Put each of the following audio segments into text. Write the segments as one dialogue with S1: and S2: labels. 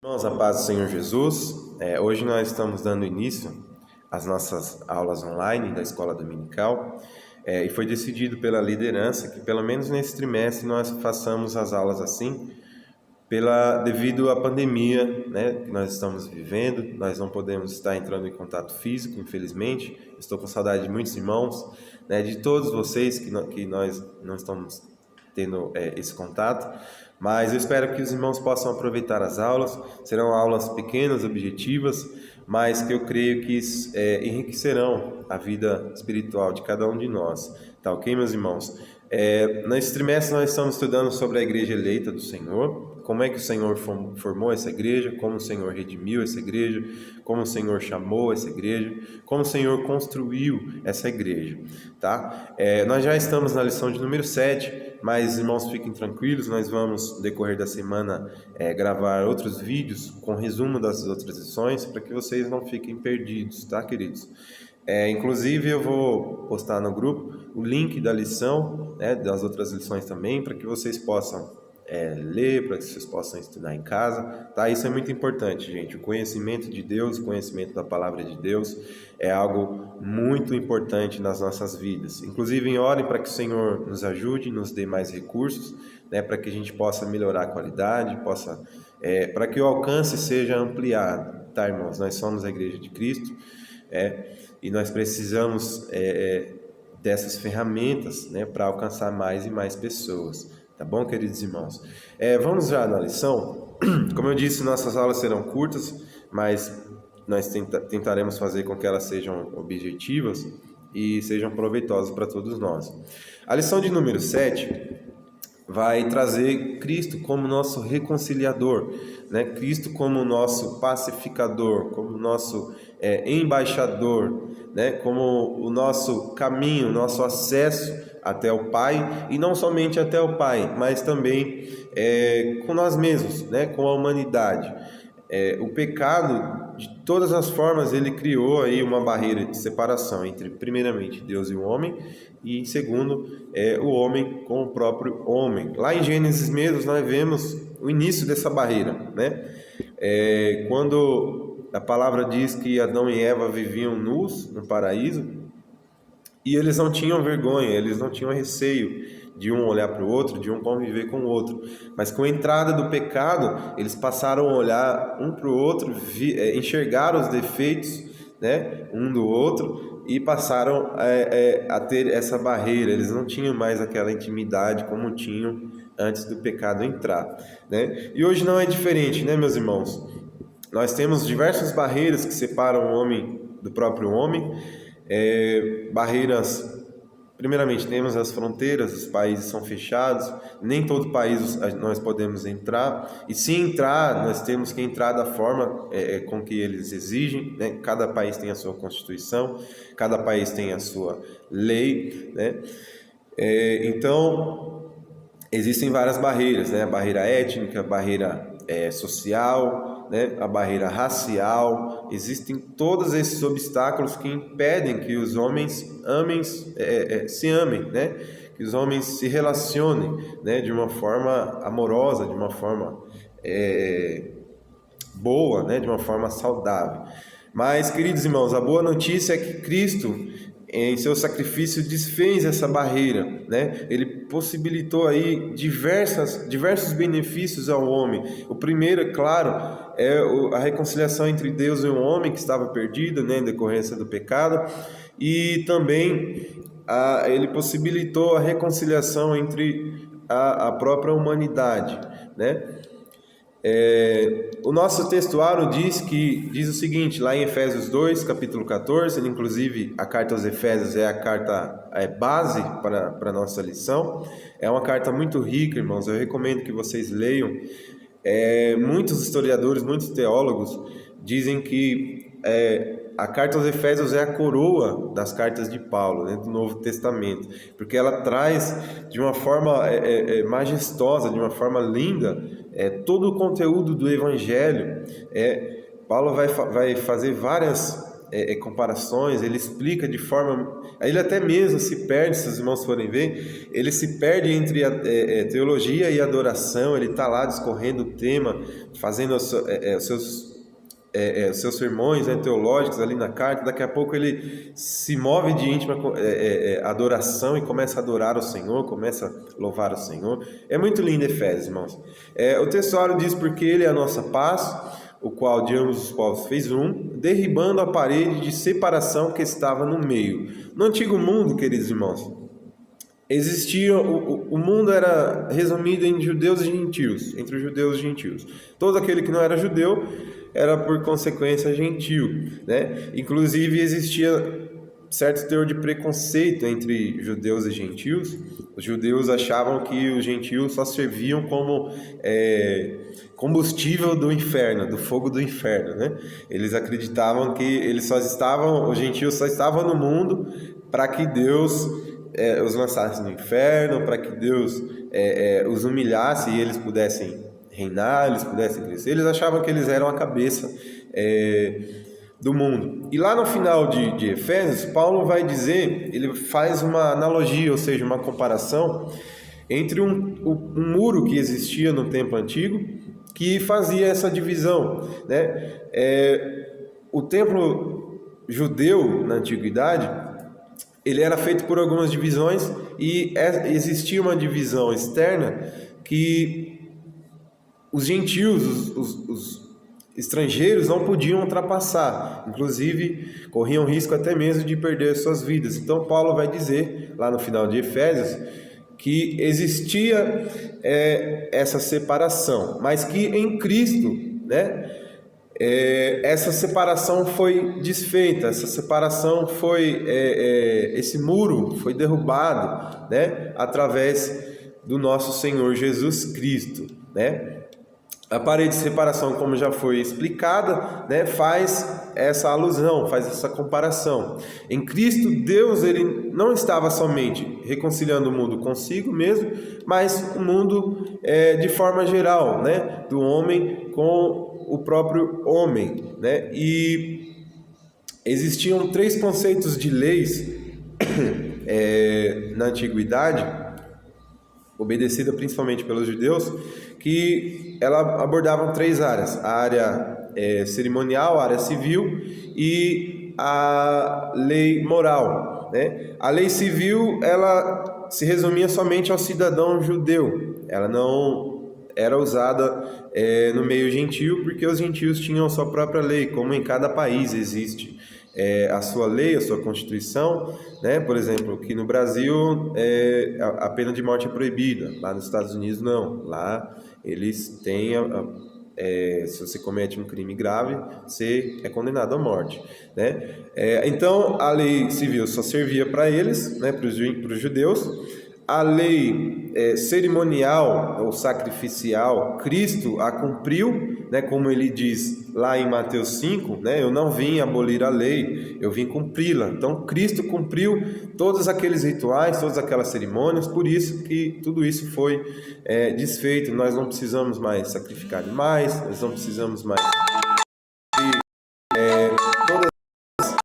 S1: Irmãos, a paz do Senhor Jesus. Hoje nós estamos dando início às nossas aulas online da Escola Dominical e foi decidido pela liderança que pelo menos nesse trimestre nós façamos as aulas assim, devido à pandemia, né, que nós estamos vivendo. Nós não podemos estar entrando em contato físico, infelizmente. Estou com saudade de muitos irmãos, né, de todos vocês que nós não estamos tendo esse contato, mas eu espero que os irmãos possam aproveitar as aulas. Serão aulas pequenas, objetivas, mas que eu creio que enriquecerão a vida espiritual de cada um de nós. Tá ok, meus irmãos? Nesse trimestre nós estamos estudando sobre a igreja eleita do Senhor, como é que o Senhor formou essa igreja, como o Senhor redimiu essa igreja, como o Senhor chamou essa igreja, como o Senhor construiu essa igreja, tá? Nós já estamos na lição de número 7, mas irmãos, fiquem tranquilos, nós vamos, no decorrer da semana, gravar outros vídeos com resumo das outras lições, para que vocês não fiquem perdidos, tá, queridos? Inclusive eu vou postar no grupo o link da lição, né, das outras lições também, para que vocês possam ler, para que vocês possam estudar em casa, tá? Isso é muito importante, gente. O conhecimento de Deus, o conhecimento da palavra de Deus é algo muito importante nas nossas vidas. Inclusive, orem para que o Senhor nos ajude, nos dê mais recursos, né, para que a gente possa melhorar a qualidade, para que o alcance seja ampliado, tá, irmãos? Nós somos a Igreja de Cristo, e nós precisamos dessas ferramentas, né, para alcançar mais e mais pessoas. Tá bom, queridos irmãos? Vamos já na lição. Como eu disse, nossas aulas serão curtas, mas nós tentaremos fazer com que elas sejam objetivas e sejam proveitosas para todos nós. A lição de número 7 vai trazer Cristo como nosso reconciliador, né? Cristo como nosso pacificador, como nosso embaixador, né? Como o nosso caminho, nosso acesso até o Pai, e não somente até o Pai, mas também com nós mesmos, né? Com a humanidade. O pecado, de todas as formas, ele criou aí uma barreira de separação entre, primeiramente, Deus e o homem, e segundo, o homem com o próprio homem. Lá em Gênesis mesmo, nós vemos o início dessa barreira, né? Quando a palavra diz que Adão e Eva viviam nus no paraíso, e eles não tinham vergonha, eles não tinham receio de um olhar para o outro, de um conviver com o outro. Mas com a entrada do pecado, eles passaram a olhar um para o outro, enxergar os defeitos, né, um do outro, e passaram a ter essa barreira. Eles não tinham mais aquela intimidade como tinham antes do pecado entrar, né? E hoje não é diferente, né, meus irmãos? Nós temos diversas barreiras que separam o homem do próprio homem. Barreiras, primeiramente temos as fronteiras, os países são fechados, nem todo país nós podemos entrar, e se entrar, nós temos que entrar da forma com que eles exigem, né? Cada país tem a sua constituição, cada país tem a sua lei, né? Então, existem várias barreiras, né? A barreira étnica, a barreira social, né? A barreira racial. Existem todos esses obstáculos que impedem que os homens se amem, né? Que os homens se relacionem, né? De uma forma amorosa, de uma forma boa, né? De uma forma saudável. Mas, queridos irmãos, a boa notícia é que Cristo, em seu sacrifício, desfez essa barreira, né? Ele possibilitou aí diversos benefícios ao homem. O primeiro, é claro, é a reconciliação entre Deus e o homem que estava perdido, né, em decorrência do pecado, e também ele possibilitou a reconciliação entre a própria humanidade, né? O nosso textuário diz o seguinte, lá em Efésios 2, capítulo 14, inclusive a carta aos Efésios é a carta base para a nossa lição. É uma carta muito rica, irmãos, eu recomendo que vocês leiam. Muitos historiadores, muitos teólogos dizem que a carta aos Efésios é a coroa das cartas de Paulo, né, do Novo Testamento, porque ela traz de uma forma majestosa, de uma forma linda, todo o conteúdo do Evangelho. Paulo vai fazer várias comparações, ele explica de forma... Ele até mesmo se perde, se os irmãos forem ver, ele se perde entre a teologia e a adoração, ele está lá discorrendo o tema, fazendo os seus sermões, né, teológicos ali na carta. Daqui a pouco ele se move de íntima adoração e começa a adorar o Senhor, começa a louvar o Senhor. É muito lindo Efésios, irmãos. O textuário diz: porque Ele é a nossa paz, o qual de ambos os povos fez um, derribando a parede de separação que estava no meio. No antigo mundo, queridos irmãos, existia, o mundo era resumido em judeus e gentios, entre os judeus e gentios. Todo aquele que não era judeu era por consequência gentil, né? Inclusive existia certo teor de preconceito entre judeus e gentios. Os judeus achavam que os gentios só serviam como combustível do inferno, do fogo do inferno, né? Eles acreditavam que os gentios só estavam no mundo para que Deus os lançasse no inferno, para que Deus os humilhasse e eles pudessem reinar, eles pudessem crescer. Eles achavam que eles eram a cabeça do mundo. E lá no final de Efésios, Paulo vai dizer, ele faz uma analogia, ou seja, uma comparação entre um muro que existia no tempo antigo, que fazia essa divisão, né? O templo judeu na antiguidade, ele era feito por algumas divisões, e existia uma divisão externa que os gentios, os estrangeiros não podiam ultrapassar, inclusive corriam risco até mesmo de perder suas vidas. Então Paulo vai dizer lá no final de Efésios que existia essa separação, mas que em Cristo, né, essa separação foi desfeita, essa separação esse muro foi derrubado, né, através do nosso Senhor Jesus Cristo, né? A parede de separação, como já foi explicada, né, faz essa alusão, faz essa comparação. Em Cristo, Deus ele não estava somente reconciliando o mundo consigo mesmo, mas o mundo de forma geral, né, do homem com o próprio homem, né? E existiam 3 conceitos de leis na antiguidade, obedecida principalmente pelos judeus, que ela abordavam 3 áreas: a área cerimonial, a área civil e a lei moral, né? A lei civil, ela se resumia somente ao cidadão judeu, ela não era usada no meio gentil, porque os gentios tinham sua própria lei, como em cada país existe a sua lei, a sua constituição, né? Por exemplo, aqui no Brasil a pena de morte é proibida, lá nos Estados Unidos não, lá eles têm se você comete um crime grave, você é condenado à morte, né? Então a lei civil só servia para eles, né, para os judeus. A lei cerimonial ou sacrificial, Cristo a cumpriu, né, como ele diz lá em Mateus 5, né, eu não vim abolir a lei, eu vim cumpri-la. Então Cristo cumpriu todos aqueles rituais, todas aquelas cerimônias, por isso que tudo isso foi desfeito. Nós não precisamos mais sacrificar animais, nós não precisamos mais todas as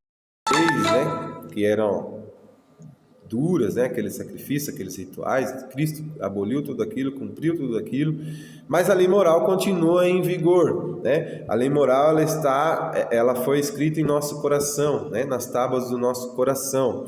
S1: leis, né, que eram duras, né? Aqueles sacrifícios, aqueles rituais. Cristo aboliu tudo aquilo, cumpriu tudo aquilo, mas a lei moral continua em vigor, né? A lei moral ela foi escrita em nosso coração, né? Nas tábuas do nosso coração.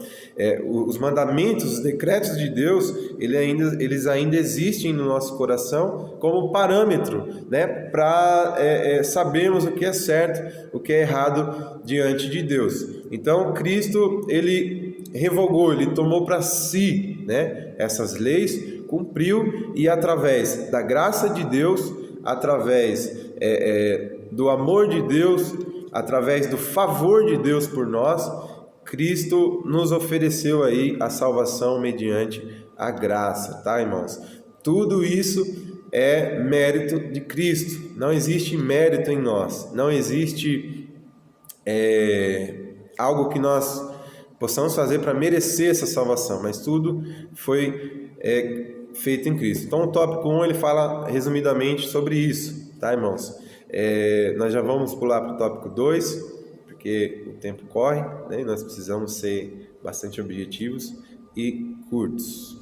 S1: Os mandamentos, os decretos de Deus, eles ainda existem no nosso coração como parâmetro, né? Para sabermos o que é certo, o que é errado diante de Deus. Então Cristo ele revogou, ele tomou para si, né, essas leis, cumpriu, e através da graça de Deus, através do amor de Deus, através do favor de Deus por nós, Cristo nos ofereceu aí a salvação mediante a graça, tá, irmãos? Tudo isso é mérito de Cristo, não existe mérito em nós, não existe algo que nós possamos fazer para merecer essa salvação, mas tudo foi feito em Cristo. Então o tópico 1 ele fala resumidamente sobre isso, tá, irmãos? Nós já vamos pular para o tópico 2, porque o tempo corre, né? E nós precisamos ser bastante objetivos e curtos.